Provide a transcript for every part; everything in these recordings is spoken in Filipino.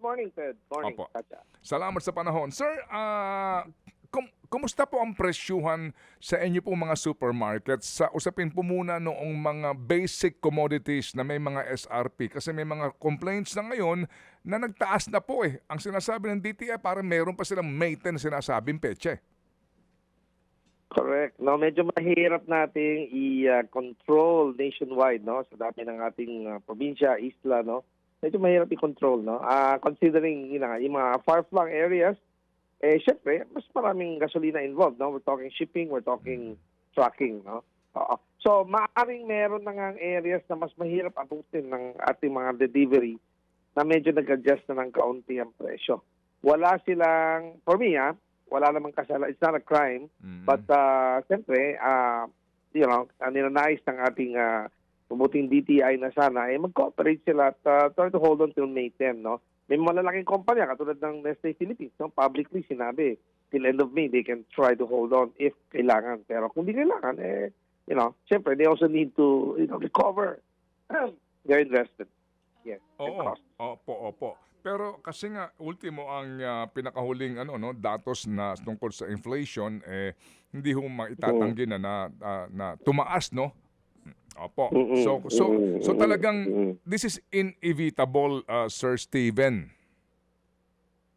morning, Ted. Morning, Opo. Chacha. Salamat sa panahon. Sir, kumusta po ang presyuhan sa inyo pong mga supermarkets? Sa usapin po muna noong mga basic commodities na may mga SRP. Kasi may mga complaints na ngayon na nagtaas na po eh. Ang sinasabi ng DTI, parang meron pa silang May 10 sinasabing peche. Correct. No, medyo mahirap nating i-control nationwide, no, sa dami ng ating probinsya, isla, no. Medyo mahirap i-control, no. Considering yung mga far-flung areas, syempre, mas maraming gasolina involved, no. We're talking shipping, we're talking trucking, no. Oo. So, maaaring meron na nga areas na mas mahirap abutin ng ating mga delivery na medyo nag-adjust na ng kaunti ang presyo. Wala silang, for me, wala namang kasala. It's not a crime. But, siyempre, ninanais ng ating mabuting DTI na sana, mag-cooperate sila at try to hold on till May 10, no? May malalaking kumpanya, katulad ng Nestle Philippines, no? Publicly sinabi, till end of May, they can try to hold on if kailangan. Pero kung di kailangan, siyempre, they also need to, recover their investment. Yes. Oo. Opo. Pero kasi nga ultimo ang pinakahuling datos na tungkol sa inflation hindi ho maitatanggi na tumaas, no? Opo. So talagang this is inevitable, Sir Steven.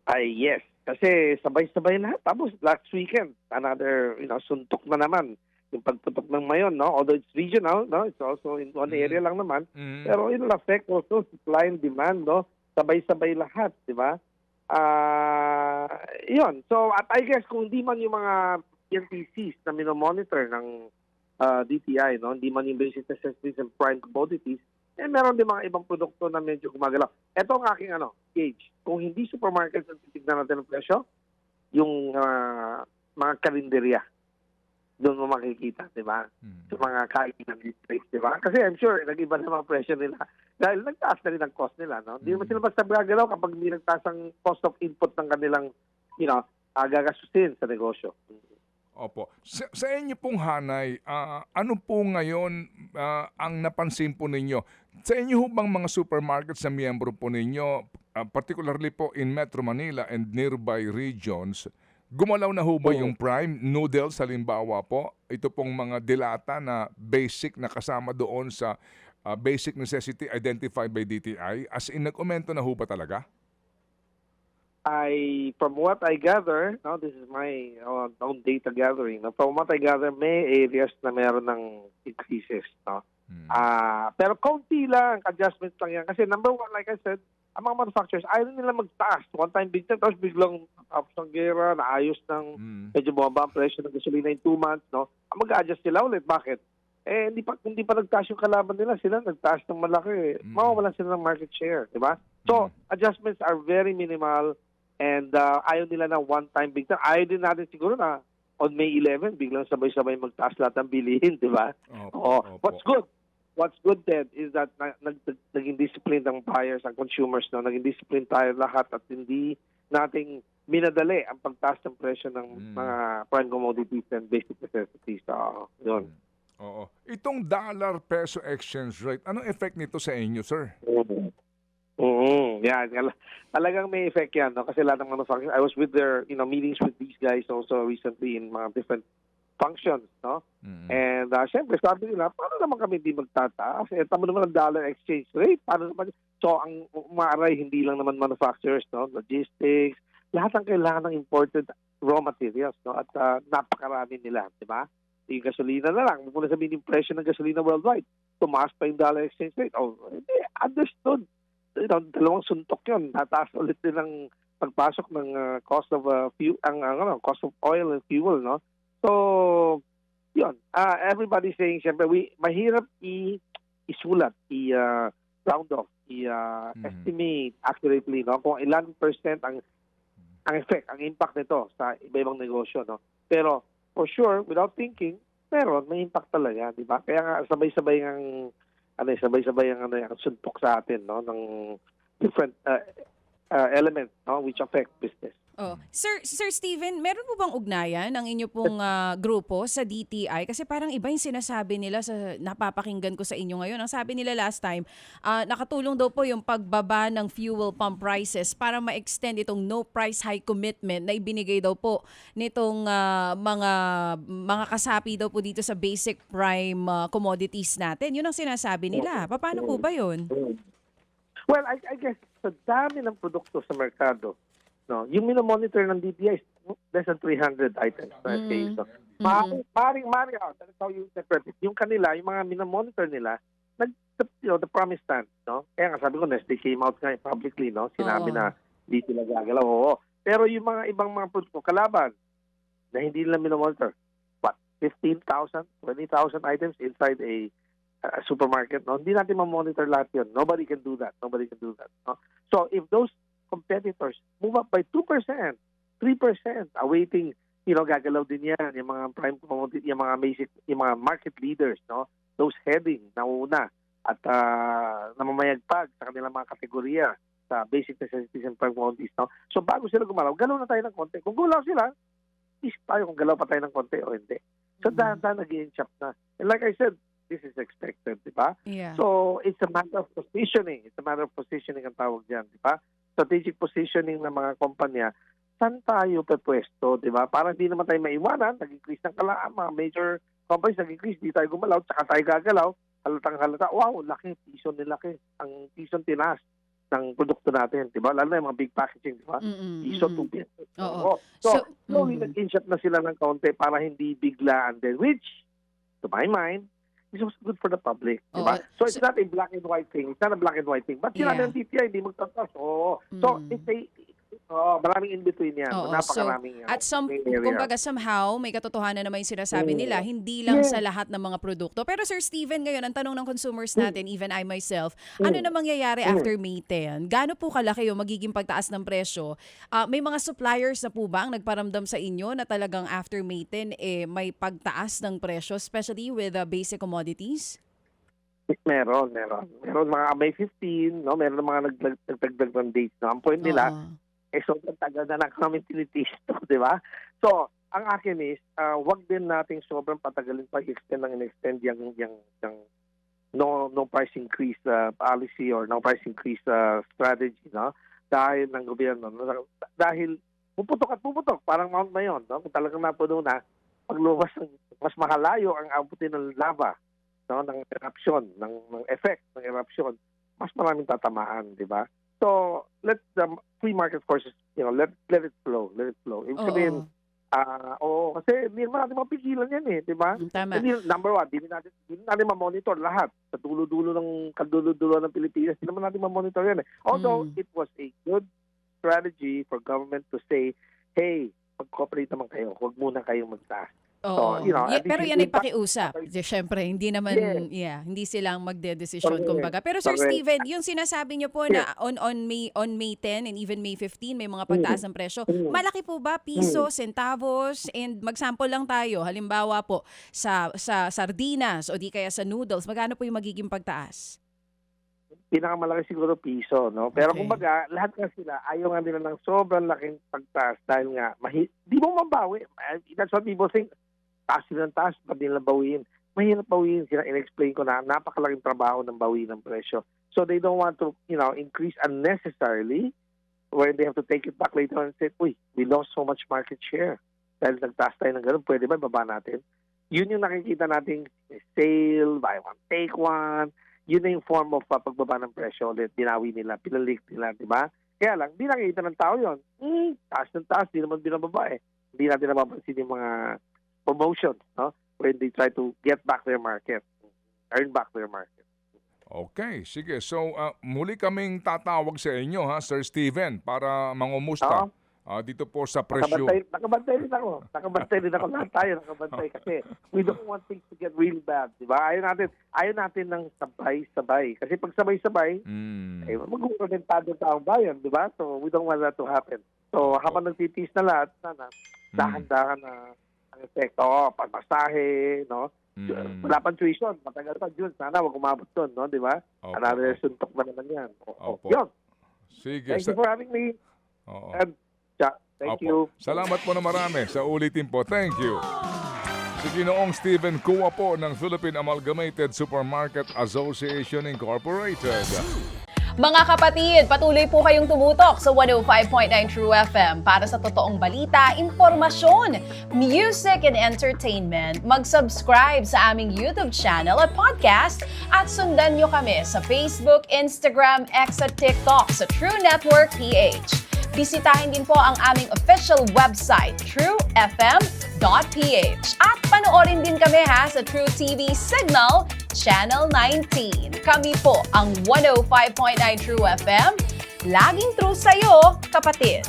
Ay, yes. Kasi sabay-sabay lahat. Tapos last weekend, another suntok na naman yung pagputok ng Mayon, no? Although it's regional, no? It's also in one area lang naman. Pero it'll affect also supply and demand, no? Sabay-sabay lahat, di ba? Yun. So, at I guess kung hindi man yung mga PNTCs na minomonitor ng DTI, no? Hindi man yung basic necessities and prime commodities, meron din mga ibang produkto na medyo gumagalaw. Ito ang aking gauge. Kung hindi supermarkets ang titignan natin ng presyo, yung mga karinderya, doon mo makikita, di ba? Sa mga kainan districts, di ba? Kasi I'm sure, nag-iba na mga presyo nila. Dahil nagtaas na rin ang cost nila, no? Hindi naman sila basta gagalaw kapag hindi nagtaas ang cost of input ng kanilang, gagasusin sa negosyo. Opo. Sa inyo pong hanay, ano po ngayon ang napansin po ninyo? Sa inyo ho bang mga supermarkets na miyembro po ninyo, particularly po in Metro Manila and nearby regions, gumalaw na ho ba yung prime noodles halimbawa po? Ito pong mga dilata na basic na kasama doon sa basic necessity identified by DTI? As in, nag-aumento na ho ba talaga? From what I gather, no, this is my own data gathering. No, from what I gather, may areas na meron ng increases. No? Pero kaunti lang, adjustments lang yan. Kasi number one, like I said, ang mga manufacturers, ayaw nila magtaas. One time big time, tapos biglang tapos ng gera, naayos ng medyo bumaba ang presyo ng gasolina in 2 months. No? Mag-adjust sila ulit. Bakit? Hindi pa nagtaas yung kalaban nila. Sila nagtaas ng malaki. Mawawalan sila ng market share. Diba? So, adjustments are very minimal and ayaw nila na one-time big time. Ayaw din natin siguro na on May 11, biglang sabay-sabay magtaas lahat ng bilihin. Diba? What's good then is that naging disciplined ang buyers, ang consumers, no? Naging disciplined tayo lahat at hindi nating minadali ang pagtaas ng presyo ng mga prime commodities and basic necessities. Yun. Oo. Itong dollar-peso exchange rate, anong effect nito sa inyo, sir? Yeah, talagang may effect yan, no? Kasi lahat ng manufacturers, I was with their meetings with these guys also recently in mga different functions, no? And syempre, sabi nila, paano naman kami hindi magtataas? Tama naman ang dollar exchange rate. Paano naman? So, ang umaaray, hindi lang naman manufacturers, no? Logistics, lahat ang kailangan ng imported raw materials, no? At napakarami nila, di ba? Yung gasolina na lang, muna sabihin yung presyo ng gasolina worldwide, tumaas pa yung dollar exchange rate. Hindi, understood. Dalawang suntok yun. Nataas ulit din ang pagpasok ng cost of fuel, cost of oil and fuel, no? So, yun. Everybody saying, siyempre, mahirap isulat, round off, estimate accurately, no? Kung ilan percent ang effect, ang impact nito sa iba-ibang negosyo, no? Pero, for sure, without thinking, may impact talaga, di ba? Kaya nga, sabay-sabay ang suntok sa atin, no? Ng different elements, no? Which affect business. Oh. Sir Steven, meron po bang ugnayan ang inyo pong grupo sa DTI? Kasi parang iba yung sinasabi nila sa napapakinggan ko sa inyo ngayon. Ang sabi nila last time, nakatulong daw po yung pagbaba ng fuel pump prices para ma-extend itong no price hike commitment na ibinigay daw po nitong mga kasapi daw po dito sa basic prime commodities natin. Yun ang sinasabi nila. Paano po ba yun? Well, I guess sa dami ng produkto sa merkado, no, yung minomonitor ng DTI is less than 300 items. Okay, so, maring, that's how you interpret it. Yung kanila, yung mga minomonitor nila, the promise stands, no? Kaya nga sabi ko, they came out nga publicly, no? Sinabi na hindi sila gagalaw. Oo. Pero yung mga ibang mga produkto, kalaban, na hindi nila minomonitor, what, 15,000, 20,000 items inside a supermarket, no? Hindi natin ma-monitor lahat yun. Nobody can do that. No? So if those competitors move up by 2%, 3%, awaiting, gagalaw din yan, yung mga prime commodity, yung mga basic, yung mga market leaders, no? Those heading, nauna, at namamayagpag sa kanilang mga kategorya sa basic necessities and prime commodities, no? So bago sila gumalaw, galaw na tayo ng konti. Kung galaw sila, isip tayo kung galaw pa tayo ng konti o hindi. So dahan-dahan nag-i-inch up na. And like I said, this is expected, di ba? Yeah. So it's a matter of positioning. It's a matter of positioning ang tawag dyan, di ba? Strategic positioning ng mga kumpanya, saan tayo pepwesto, di ba? Para hindi naman tayo maiwanan, nag-increase ng kalaan, mga major companies nag-increase, di tayo gumalaw, tsaka tayo gagalaw, halatang halata, wow, laki, piso nilaki. Ang piso tinaas ng produkto natin, di ba? Lalo na yung mga big packaging, di ba? Piso, 2 pesos. Oo. So slowly nag-inch up na sila ng kaunti para hindi biglaan din, which, to my mind, is also good for the public, di ba? So it's not a black and white thing. It's not a black and white thing. But sinabi ng TTI, hindi magtatas. So it's maraming in-between yan. Oo. Napakaraming At area. kumbaga somehow, may katotohanan naman yung sinasabi nila, hindi lang sa lahat ng mga produkto. Pero Sir Steven, ngayon, ang tanong ng consumers natin, even I myself, ano na mangyayari after May 10? Gaano po kalaki yung magiging pagtaas ng presyo? May mga suppliers na po ba ang nagparamdam sa inyo na talagang after May 10, may pagtaas ng presyo, especially with basic commodities? Meron. Meron mga May 15, no? Meron mga nagdagdag ng dates. No? Ang point nila, sobrang tagal na lang kami tinitiis to, di ba? So, ang akin is, wag din nating sobrang patagalin pa i-extend yung no price increase policy or no price increase strategy, no? Dahil ng gobyerno, no? Dahil puputok, parang Mount Mayon, no? Kung talagang napuno na, paglubas mas mahalayo ang abutin ng lava, no? Ng eruption, ng effect ng eruption, mas maraming tatamaan, di ba? So, let the free market forces, let it flow. Ibig sabihin, kasi hindi naman natin mapigilan yan di ba? Tama. Number one, hindi natin ma-monitor lahat sa dulo-dulo ng Pilipinas. Hindi naman natin ma-monitor yan Although, it was a good strategy for government to say, hey, mag-cooperate naman kayo. Huwag muna kayong magtaas. Oo. So, Pero yan ay pakiusap. Siyempre, hindi naman, hindi silang magdedesisyon, kumbaga. Pero Sir Steven, yung sinasabi niyo po na on May 10 and even May 15, may mga pagtaas ng presyo. Malaki po ba? Piso, centavos, and mag-sample lang tayo. Halimbawa po, sa sardinas o di kaya sa noodles, magkano po yung magiging pagtaas? Pinakamalaki siguro piso, no? Pero kumbaga, lahat nga sila, ayaw nga nila ng sobrang laking pagtaas dahil nga, di mo mabawi. That's what people think. Taas sila ng taas, pag nila bawiin. Mahirap bawiin sila. In-explain ko na napakalaking trabaho ng bawiin ng presyo. So they don't want to, increase unnecessarily where they have to take it back later and say, uy, we lost so much market share. Dahil nagtaas tayo ng ganun, pwede ba baba natin? Yun yung nakikita nating sale, buy one, take one. Yun na yung form of pagbaba ng presyo ulit. Dinawi nila, pinalik nila, di ba? Kaya lang, di nakikita ng tao yun. Taas ng taas, di naman binababa Hindi natin napapansin yung mga promotions, no? When they try to get back their market, earn back their market. Okay, sige. So, muli kaming tatawag sa inyo, Sir Steven, para mangumusta dito po sa presyo. Nakabantay rin ako. Lahat tayo nakabantay kasi we don't want things to get really bad, di ba? Ayaw natin ng sabay-sabay. Kasi pag sabay-sabay, mag-uurentado sa ang bayan, di ba? So, we don't want that to happen. So, habang nagtitiis na lahat, sana, dahan-dahan na ang epekto, pagmasahe, no? Wala pang tuition, matagal pa June. Sana wag umabot doon, no? Di ba? Another suntok ba naman yan? Yun. Sige. Thank you for having me. Oo. And Thank Opo. you. Salamat po na marami. Sa ulitin po. Thank you. Si Ginoong Steven Kua po ng Philippine Amalgamated Supermarket Association Incorporated. Mga kapatid, patuloy po kayong tumutok sa 105.9 True FM para sa totoong balita, impormasyon, music, and entertainment. Mag-subscribe sa aming YouTube channel at podcast at sundan nyo kami sa Facebook, Instagram, X at TikTok sa True Network PH. Bisitahin din po ang aming official website, truefm.ph. At panoorin din kami sa True TV Signal, Channel 19. Kami po ang 105.9 True FM. Laging true sa'yo, kapatid.